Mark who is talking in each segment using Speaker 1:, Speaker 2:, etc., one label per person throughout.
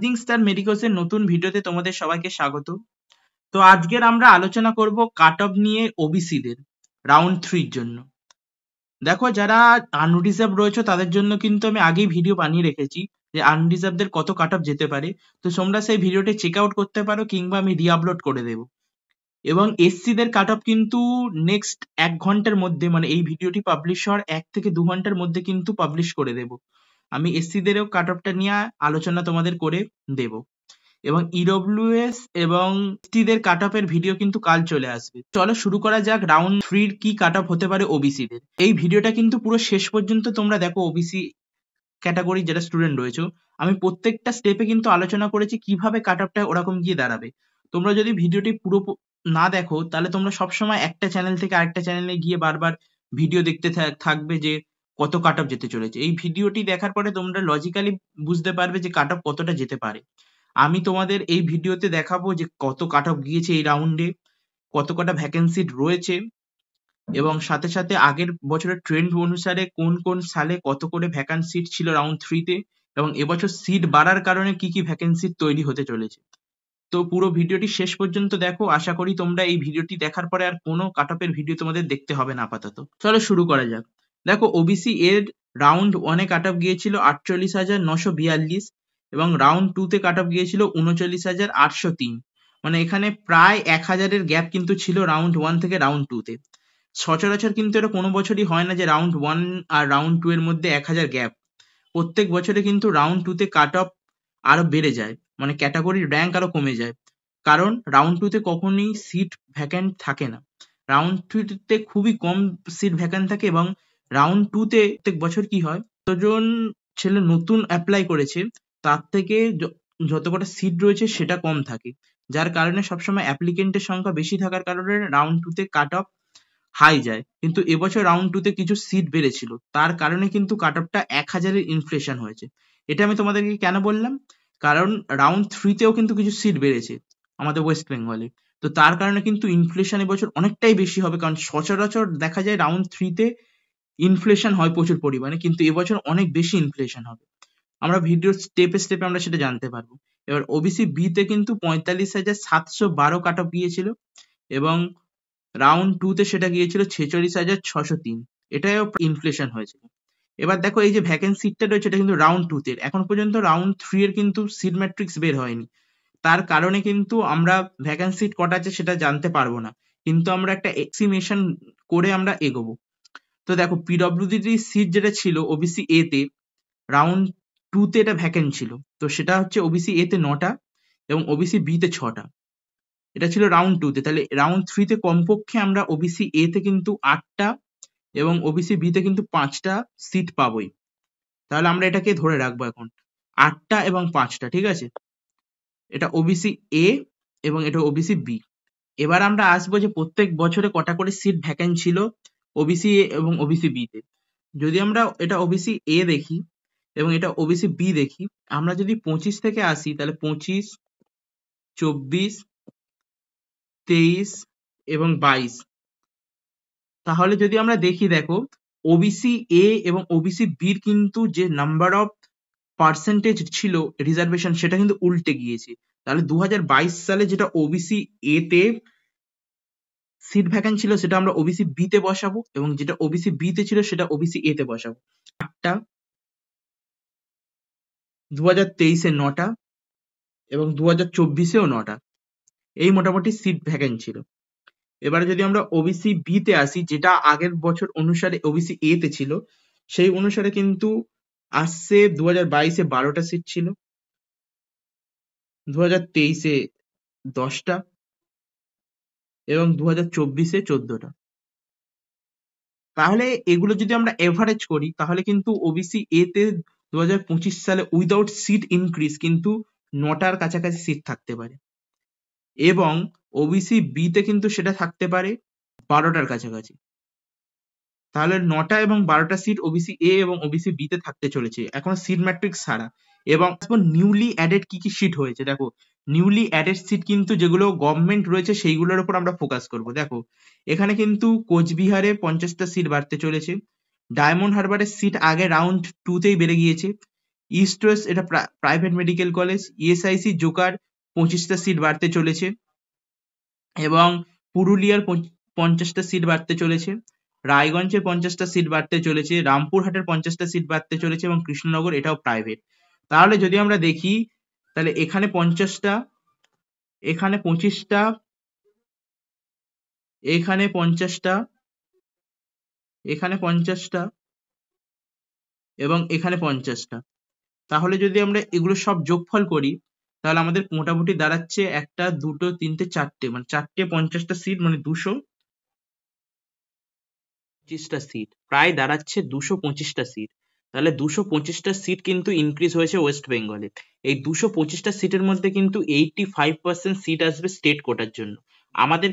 Speaker 1: Rising star মেডিকোসের নতুন ভিডিওতে তোমাদের সবাইকে স্বাগত। তো আজকের আমরা আলোচনা করব কাট অফ নিয়ে ওবিসিদের রাউন্ড 3 এর জন্য। দেখো, যারা আনরিজার্ভ রয়েছে তাদের জন্য কিন্তু আমি আগেই ভিডিও বানিয়ে রেখেছি যে আনরিজার্ভদের কত কাট অফ যেতে পারে। তো তোমরা সেই ভিডিওটি চেক আউট করতে পারো, কিংবা আমি রিআপলোড করে দেবো। এবং এসসিদের কাট অফ কিন্তু নেক্সট 1 ঘন্টার মধ্যে, মানে এই ভিডিওটি পাবলিশ হওয়ার 1 থেকে 2 ঘন্টার মধ্যে কিন্তু পাবলিশ করে দেব। আমি এসসিদেরও কাট অফটা নিয়ে আলোচনা তোমাদের করে দেব। এবং ইডব্লিউএস এবং এসটিদের কাট অফের ভিডিও কিন্তু কাল চলে আসবে। চলো শুরু করা যাক রাউন্ড 3 এর কি কাট অফ হতে পারে ওবিসিদের। এই ভিডিওটা কিন্তু পুরো শেষ পর্যন্ত তোমরা দেখো। ওবিসি ক্যাটাগরি যারা স্টুডেন্ট রয়েছে, আমি প্রত্যেকটা স্টেপে কিন্তু আলোচনা করেছি কিভাবে কাট অফটা ওরকম গিয়ে দাঁড়াবে। তোমরা যদি ভিডিওটি পুরো না দেখো, তাহলে তোমরা সবসময় একটা চ্যানেল থেকে আরেকটা চ্যানেলে গিয়ে বারবার ভিডিও দেখতে থাকবে যে কত কাট অফ যেতে চলেছে। এই ভিডিওটি দেখার পরে তোমরা লজিক্যালি বুঝতে পারবে যে কাট অফ কতটা যেতে পারে। আমি তোমাদের এই ভিডিওতে দেখাবো যে কত কাট অফ গিয়েছে এই রাউন্ডে, কত কটা ভ্যাকেন্সি রয়েছে, এবং সাথে সাথে আগের বছরের ট্রেন্ড অনুসারে কোন কোন সালে কত করে ভ্যাকান্ট সিট ছিল রাউন্ড 3 তে, এবং এবছর সিট বাড়ার কারণে কি কি ভ্যাকেন্সি তৈরি হতে চলেছে। তো পুরো ভিডিওটি শেষ পর্যন্ত দেখো। আশা করি তোমরা এই ভিডিওটি দেখার পরে আর কোনো কাট অফের ভিডিও তোমাদের দেখতে হবে না আপাতত। চলো শুরু করা যাক। দেখো, ওবিসি এর রাউন্ড 1 এ কাট অফ গিয়েছিল 48,942, এবং রাউন্ড 2 তে কাট অফ গিয়েছিল 39,803। মানে এখানে প্রায় 1,000-এর গ্যাপ কিন্তু ছিল রাউন্ড 1 থেকে রাউন্ড 2 তে। সচরাচর কিন্তু এটা কোনো বছরই হয় না যে রাউন্ড 1 আর রাউন্ড 2 এর মধ্যে 1,000 গ্যাপ। প্রত্যেক বছরে কিন্তু রাউন্ড 2 তে কাট অফ আরো বেড়ে যায়, মানে ক্যাটাগরির র্যাঙ্ক আরো কমে যায়। কারণ রাউন্ড 2 তে কখনোই সিট ভ্যাকেন্ট থাকে না। রাউন্ড 2 তে খুবই কম সিট ভ্যাকেন্ট থাকে, এবং রাউন্ড 2 তে প্রত্যেক বছর কি হয়, যতজন ছেলে নতুন অ্যাপ্লাই করেছে তার থেকে যত কটা সিট রয়েছে সেটা কম থাকে। যার কারণে সবসময় অ্যাপ্লিকেন্টের সংখ্যা বেশি থাকার কারণে রাউন্ড 2 তে কাট অফ হাই যায়। কিন্তু এবছর রাউন্ড 2 তে কিছু সিট বেড়েছিল, তার কারণে কিন্তু কাট অফটা 1,000-এর ইনফ্লেশন হয়েছে। এটা আমি তোমাদেরকে কেন বললাম, কারণ রাউন্ড 3 তেও কিন্তু কিছু সিট বেড়েছে আমাদের ওয়েস্ট বেঙ্গলে। তো তার কারণে কিন্তু ইনফ্লেশন এবছর অনেকটাই বেশি হবে, কারণ সচরাচর দেখা যায় রাউন্ড 3 তে ইনফ্লেশন হয় প্রচুর পরিমাণে, কিন্তু এবছর অনেক বেশি ইনফ্লেশন হবে। আমরা ভিডিওর স্টেপে স্টেপে আমরা সেটা জানতে পারবো। এবার ওবিসি বি তে কিন্তু 45,712 কাট অফ গিয়েছিল, এবং রাউন্ড 2 তে সেটা গিয়েছিল 46,603। এটাও ইনফ্লেশন হয়েছিল। এবার দেখো, এই যে ভ্যাকেন্সি সিটটা রয়েছে এটা কিন্তু রাউন্ড 2 তে। এখন পর্যন্ত রাউন্ড 3 এর কিন্তু সিট ম্যাট্রিক্স বের হয়নি। তার কারণে কিন্তু আমরা ভ্যাকেন্সি সিট কটা আছে সেটা জানতে পারবো না, কিন্তু আমরা একটা এস্টিমেশন করে আমরা এগোবো। তো দেখো, পিডব্লিউডি সিট যেটা ছিল ওবিসি এ তে, রাউন্ড 2 তে এটা ভ্যাকেন্ট ছিল। তো সেটা হচ্ছে ওবিসি এ তে 9টা এবং ওবিসি বি তে 6টা। এটা ছিল রাউন্ড 2 তে। তাহলে রাউন্ড 3 তে কমপক্ষে আমরা ওবিসি এ তে কিন্তু 8টা এবং ওবিসি বি তে কিন্তু 5টা সিট পাবোই। তাহলে আমরা এটাকে ধরে রাখবো এখন 8টা এবং 5টা, ঠিক আছে। এটা ওবিসি এ এবং এটা ওবিসি বি। এবার আমরা আসবো যে প্রত্যেক বছরে কটা করে সিট ভ্যাকেন্ট ছিল ওবিসি এ এবং ওবিসি বি তে। যদি আমরা এটা ওবিসি এ দেখি এবং এটা ওবিসি বি দেখি, আমরা যদি 25 থেকে আসি, তাহলে 25, 24, 23 এবং 22। তাহলে যদি আমরা দেখি, দেখো, ওবিসি এ এবং ওবিসি বির কিন্তু যে নাম্বার অফ পার্সেন্টেজ ছিল রিজার্ভেশন, সেটা কিন্তু উল্টে গিয়েছে। তাহলে 2022 সালে যেটা ওবিসি এ তে সিট ভ্যাকেন্ট ছিল সেটা আমরা ওবিসি বি তে বসাবো, এবং যেটা ওবিসি বি তে ছিল সেটা ওবিসি এ তে বসাবো। 8টা, 2023-এ 9টা এবং 2024-এও 9টা। এই মোটামুটি সিট ভ্যাকেন্ট ছিল। এবারে যদি আমরা ওবিসি বি তে আসি, যেটা আগের বছর অনুসারে ওবিসি এ তে ছিল, সেই অনুসারে কিন্তু আসছে 2022-এ 12টা সিট ছিল, 2023-এ 10টা এবং 2024-এ 14টা। তাহলে এগুলো যদি আমরা এভারেজ করি, তাহলে কিন্তু ওবিসি এ তে 2025 সালে উইদাউট সিট ইনক্রিজ কিন্তু 9টার কাছাকাছি সিট থাকতে পারে, এবং ওবিসি বি তে কিন্তু সেটা থাকতে পারে 12টার কাছাকাছি। তাহলে 9টা এবং 12টা সিট ওবিসি এ এবং ওবিসি বি তে থাকতে চলেছে এখন সিট ম্যাট্রিক্স ছাড়া। এবং নিউলি অ্যাডেড কি কি সিট হয়েছে, দেখো, নিউলি অ্যাডেড সিট কিন্তু যেগুলো গভর্নমেন্ট রয়েছে সেইগুলোর উপর আমরা ফোকাস করব। দেখো, এখানে কিন্তু কোচবিহারে 50টা সিট বাড়তে চলেছে। ডায়মন্ড হারবারের সিট আগে রাউন্ড 2 তেই বেড়ে গিয়েছে, ইস্ট ওয়েস্ট এটা প্রাইভেট মেডিকেল কলেজ। ইএসআইসি জোকার 25টা সিট বাড়তে চলেছে এবং পুরুলিয়ার 50টা সিট বাড়তে চলেছে, রায়গঞ্জের 50টা সিট বাড়তে চলেছে, রামপুরহাটের 50টা সিট বাড়তে চলেছে এবং কৃষ্ণনগর এটাও প্রাইভেট। তাহলে যদি আমরা দেখি তাহলে এখানে 50টা, এখানে 25টা, এখানে 50টা, এখানে 50টা এবং এখানে 50টা। তাহলে যদি আমরা এগুলো সব যোগফল করি তাহলে আমাদের মোটামুটি দাঁড়াচ্ছে 1টা 2টো 3টে 4টে, মানে 4টে 50টা সিট, মানে 225টা সিট, প্রায় দাঁড়াচ্ছে 225টা সিট। তাহলে 225টা সিট কিন্তু ইনক্রিজ হয়েছে ওয়েস্ট বেঙ্গলে। এই 225টা সিটের মধ্যে কিন্তু 85% সিট আসবে স্টেট কোটার জন্য। আমাদের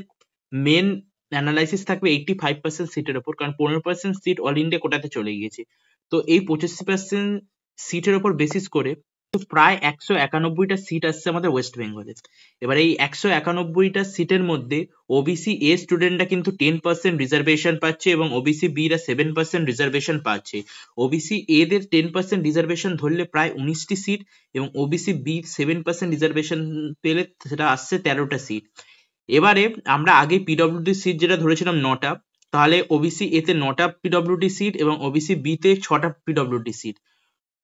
Speaker 1: মেন অ্যানালাইসিস থাকবে 85% সিটের ওপর, কারণ 15% সিট অল ইন্ডিয়া কোটাতে চলে গিয়েছে। তো এই 25% সিটের ওপর বেসিস করে তো প্রায় 191টা সিট আসছে আমাদের ওয়েস্ট বেঙ্গলে। এবার এই 191টা সিটের মধ্যে ওবিসি এ স্টুডেন্টরা কিন্তু 10% রিজার্ভেশন পাচ্ছে এবং ওবিসি বি রা 7% রিজার্ভেশন পাচ্ছে। ওবিসি এ দের 10% রিজার্ভেশন ধরলে প্রায় 19টি সিট এবং ওবিসি বি 7% রিজার্ভেশন পেলে সেটা আসছে 13টা সিট। এবারে আমরা আগে পিডব্লিউডি সিট যেটা ধরেছিলাম 9টা, তাহলে ওবিসি এ তে 9টা পিডব্লিউডি সিট এবং ওবিসি বি তে 6টা পিডব্লিউডি সিট।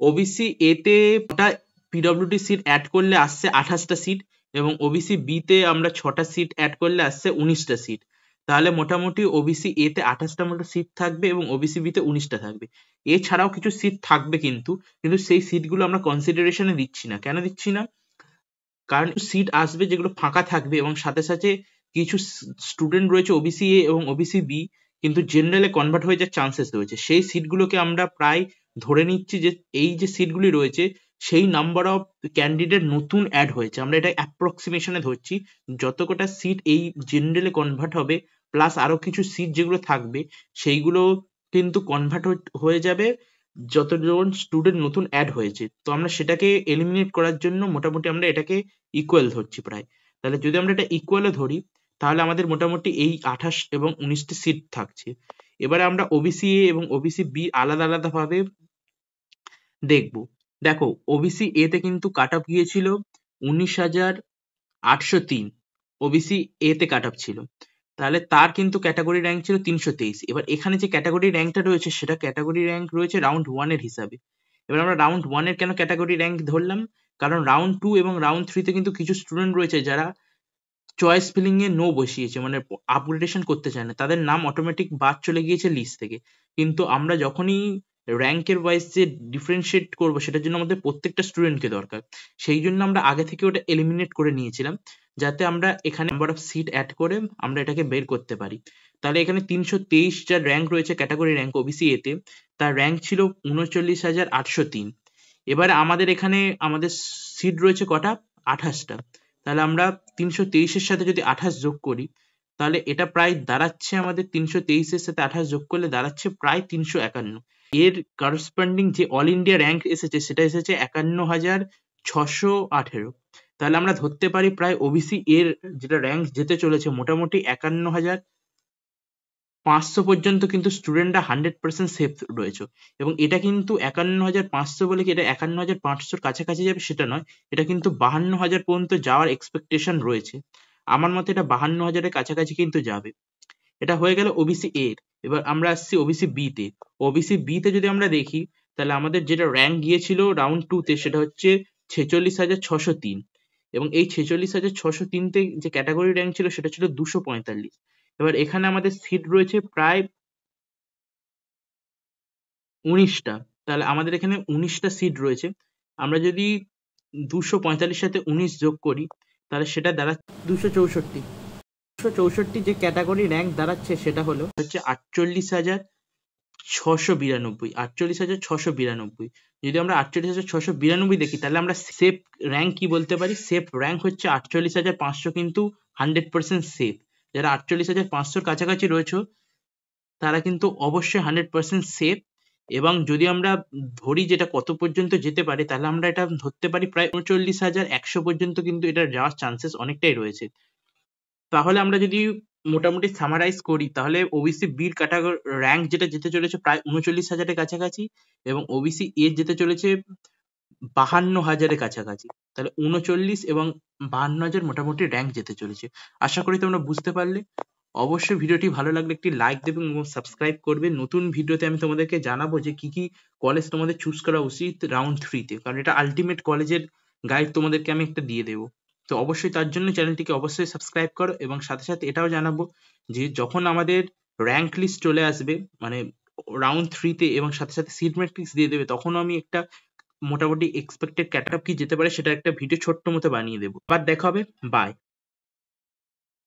Speaker 1: ওবিসি এ তে 6টা পিডব্লিউডি সিট অ্যাড করলে আসছে 28টা সিট এবং ওবিসি বি তে আমরা 6টা সিট অ্যাড করলে আসছে 19টা সিট। তাহলে মোটামুটি ওবিসি এ তে 28টা মতো সিট থাকবে এবং ওবিসি বি তে 19টা থাকবে। এছাড়াও কিছু সিট থাকবে কিন্তু সেই সিটগুলো আমরা কনসিডারেশনে দিচ্ছি না। কেন দিচ্ছি না? কারণ সিট আসবে যেগুলো ফাঁকা থাকবে এবং সাথে সাথে কিছু স্টুডেন্ট রয়েছে ওবিসি এ এবং ওবিসি বি কিন্তু জেনারেলে কনভার্ট হয়ে যাওয়ার চান্সেস রয়েছে। সেই সিটগুলোকে আমরা প্রায় ধরে নিচ্ছি যে এই যে সিটগুলি রয়েছে সেই নাম্বার অফ ক্যান্ডিডেট নতুন অ্যাড হয়েছে, আমরা এটা অ্যাপ্রক্সিমেশনে ধরছি। যত কটা সিট এই জেনারেলে কনভার্ট হবে প্লাস আরো কিছু সিট যেগুলো থাকবে সেইগুলো কিন্তু কনভার্ট হয়ে যাবে যতজন স্টুডেন্ট নতুন অ্যাড হয়েছে। তো আমরা সেটাকে এলিমিনেট করার জন্য মোটামুটি আমরা এটাকে ইকুয়াল ধরছি প্রায়। তাহলে যদি আমরা এটা ইকুয়ালে ধরি তাহলে আমাদের মোটামুটি এই 28 এবং 19টি সিট থাকছে। এবারে আমরা ওবিসি এ এবং ওবিসি বি আলাদা আলাদা ভাবে দেখবো। দেখো ওবিসি এ তে কিন্তু কাট অফ গিয়েছিল 19,803, ওবিসি এ তে কাট অফ ছিল। তাহলে তার কিন্তু ক্যাটাগরি র্যাঙ্ক ছিল 323। এবার এখানে যে ক্যাটাগরি র্যাঙ্কটা রয়েছে সেটা ক্যাটাগরি র্যাঙ্ক রয়েছে রাউন্ড 1 এর হিসাবে। এবার আমরা রাউন্ড 1 এর কেন ক্যাটাগরি র্যাঙ্ক ধরলাম? কারণ রাউন্ড 2 এবং রাউন্ড 3 তে কিন্তু কিছু স্টুডেন্ট রয়েছে যারা চয়েস ফিলিং এ নো বসিয়েছে, মানে আপগ্রেডেশন করতে চায় না, তাদের নাম অটোমেটিক বাদ চলে গিয়েছে লিস্ট থেকে। কিন্তু আমরা যখনই র্যাঙ্কের ওয়াইজ যে ডিফারেন্সিয়েট করবো সেটার জন্য আমাদের প্রত্যেকটা স্টুডেন্টকে দরকার, সেই জন্য আমরা আগে থেকে ওটা এলিমিনেট করে নিয়েছিলাম যাতে আমরা এখানে নাম্বার অফ সিট অ্যাড করে আমরা এটাকে বের করতে পারি। তাহলে এখানে 323 যার র্যাঙ্ক রয়েছে ক্যাটাগরি র্যাঙ্ক ওবিসি এতে, তার র্যাঙ্ক ছিল 39,803। এবারে আমাদের এখানে আমাদের সিট রয়েছে কটা? 28টা। তাহলে আমরা 323-এর সাথে যদি 28 যোগ করি তাহলে এটা প্রায় দাঁড়াচ্ছে আমাদের 323-এর সাথে 28 যোগ করলে দাঁড়াচ্ছে প্রায় 351। এর করসপন্ডিং যে অল ইন্ডিয়া র্যাঙ্ক এসেছে সেটা এসেছে 51,618। তাহলে আমরা ধরতে পারি প্রায় ওবিসি এর যেটা র্যাঙ্ক যেতে চলেছে মোটামুটি 51,500 পর্যন্ত কিন্তু স্টুডেন্টরা 100% সেফ রয়েছে। এবং এটা কিন্তু 51,500 বলে কি এটা 51,500-র কাছাকাছি যাবে সেটা নয়, এটা কিন্তু 52,000 পর্যন্ত যাওয়ার এক্সপেকটেশন রয়েছে। আমার মতে এটা 52,000-এর কাছাকাছি কিন্তু যাবে। এটা হয়ে গেল ওবিসি এর। এবার আমরা আসছি ওবিসি বি তে। ওবিসি বি তে যদি আমরা দেখি তাহলে আমাদের যেটা র্যাঙ্ক গিয়েছিল রাউন্ড 2 তে সেটা হচ্ছে 46,603 এবং এই 46,603 তে যে ক্যাটাগরি র্যাঙ্ক ছিল সেটা ছিল 245। এবার এখানে আমাদের সিট রয়েছে প্রায় 19টা। তাহলে আমাদের এখানে 19টা সিট রয়েছে। আমরা যদি 245 সাথে 19 যোগ করি তাহলে সেটা দাঁড়াচ্ছে 264। 264 যে ক্যাটাগরি র্যাঙ্ক দাঁড়াচ্ছে সেটা হচ্ছে 48,692। 48,692। যদি আমরা 48,692 দেখি তাহলে আমরা সেফ র্যাঙ্ক কি বলতে পারি? সেফ র্যাঙ্ক হচ্ছে 48,500, কিন্তু 100% সেফ। যারা 48,500-র কাছাকাছি রয়েছে তারা কিন্তু অবশ্যই 100% সেফ। এবং যদি আমরা ধরি যেটা কত পর্যন্ত যেতে পারে তাহলে আমরা এটা ধরতে পারি প্রায় 39,100 পর্যন্ত কিন্তু এটা যাওয়ার চান্সেস অনেকটাই রয়েছে। তাহলে আমরা যদি মোটামুটি সামারাইজ করি তাহলে ওবিসি বির ক্যাটাগরি র্যাঙ্ক যেটা যেতে চলেছে প্রায় 39,000-এর কাছাকাছি এবং ওবিসি এর যেতে চলেছে 52,000-এর কাছাকাছি। তাহলে 39 এবং 52,000 মোটামুটি র্যাঙ্ক যেতে চলেছে। আশা করি তোমরা বুঝতে পারলে। অবশ্যই ভিডিওটি ভালো লাগলে একটি লাইক দেবে এবং সাবস্ক্রাইব করবে। নতুন ভিডিওতে আমি তোমাদেরকে জানাবো যে কি কি কলেজ তোমাদের চুজ করা উচিত রাউন্ড 3 তে, কারণ এটা আলটিমেট কলেজের গাইড তোমাদেরকে আমি একটা দিয়ে দেবো। তো অবশ্যই তার জন্য চ্যানেলটিকে অবশ্যই সাবস্ক্রাইব করো, এবং সাথে সাথে এটাও জানাবো যে যখন আমাদের র্যাঙ্ক লিস্ট চলে আসবে, মানে রাউন্ড 3 তে, এবং সাথে সাথে সিট ম্যাট্রিক্স দিয়ে দেবে, তখনও আমি একটা মোটামুটি এক্সপেক্টেড ক্যাট আপ কি যেতে পারে সেটা একটা ভিডিও ছোট্ট মতো বানিয়ে দেবো। আবার দেখা হবে, বাই।